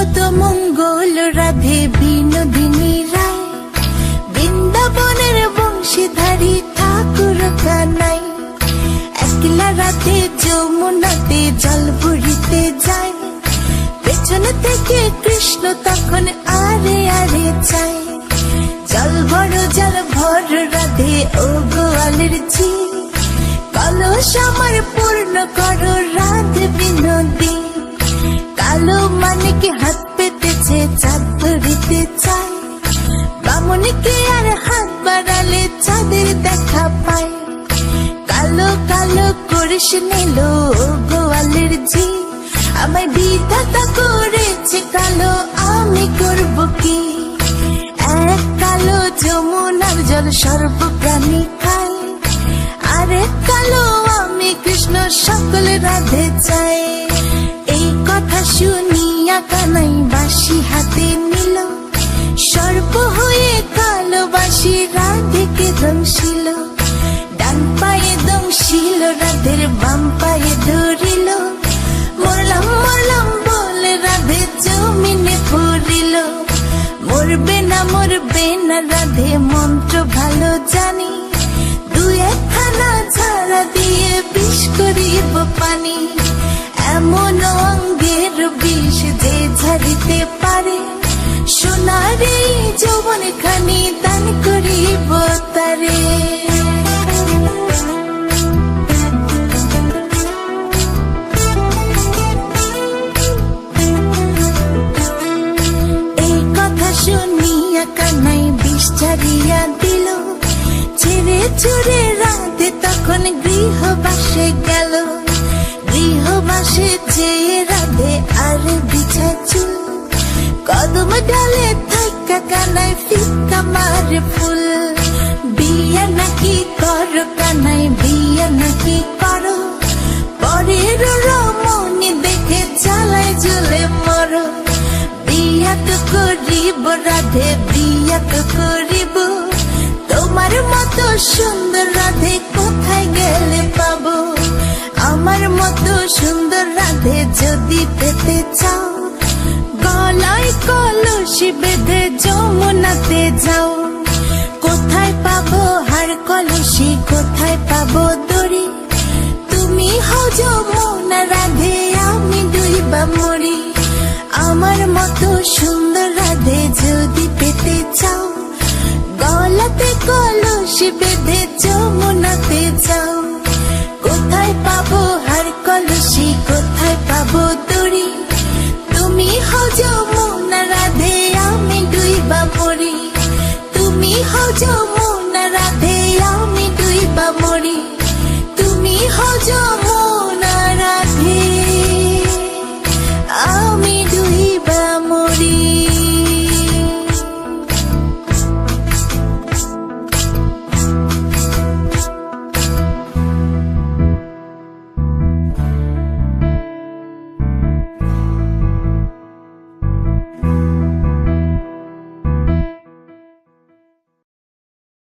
জগত মঙ্গল রাধে বিনোদিনী রায়, বৃন্দাবনের বংশীধারী ঠাকুর কানাই। একলা রাতে যমুনাতে জল ভরিতে যায়, পেছন থেকে কৃষ্ণ তখন আরে আরে চায়। জল ভর রাধে ও গোয়ালের ঝি, কলস আমার পূর্ণ করো রাধে বিনোদী। কালো মানিকে হাত পেতেছে চাঁদ ধরিতে চায়, বামুনিকে আর হাত বাড়ালে চাঁদের দেখা পায়। কালো কালো করিস নিল গোয়ালের ঝি, আমায় বিধাতা করেছে কালো, আমি করব কি? এক কালো যমুনার জল সর্ব প্রাণী খায়, আরে কালো আমি কৃষ্ণ সকল রাধে চাই। এই কথা শুনিয়া কানাই বাঁশি হাতে নিল, সর্প হয়ে কালো বাঁশি রাধেকে দংশিল। ডান পায়ে দংশিল রাধের বাম পায়ে ধরিল, মরলাম মরলাম বলে রাধে জমিনে পড়িল। মরবে না রাধে মন্ত্র ভালো জানি, দুই একখানা ছাড়া দিয়ে বিষ করিব পানি। এমন অঙ্গের বিষ যে ঝাড়িতে পারে, সোনার এই যৌবন খানি দান করিব তারে। এই কথা শুনিয়া কানাই বিষ ছাড়িয়া দিল, ছেড়ে চুরে রাধে তখন গৃহবাসে গেল। গৃহবাসে চেয়ে রাধে আর বিছায় চুল, কদম ডালে থাকা কানাই ফিক্কা মারে ফুল। বিয়া নাকি করো কানাই বিয়া নাকি করো, পরের রমণী দেখে জ্বালায় জ্বলে মরো। বিয়া তো করিব রাধে বিয়া তো করিব, তোমার মতো সুন্দর রাধে কোথায় গেলে পাবো? আমার মতো সুন্দর রাধে যদি পেতে চাও, গলায় কলসি বেঁধে যমুনাতে যাও। কোথায় পাবো হার কলসি, কোথায় পাবো দড়ি? তুমি হও যমুনা রাধে, আমি ডুইবা মরি। আমার মতো সুন্দর রাধে যদি পেতে চাও, গলাতে কলসি বেঁধে যমুনাতে যাও। কোথায় পাবো হার কলসি, কোথায় পাবো দড়ি? তুমি হও যমুনা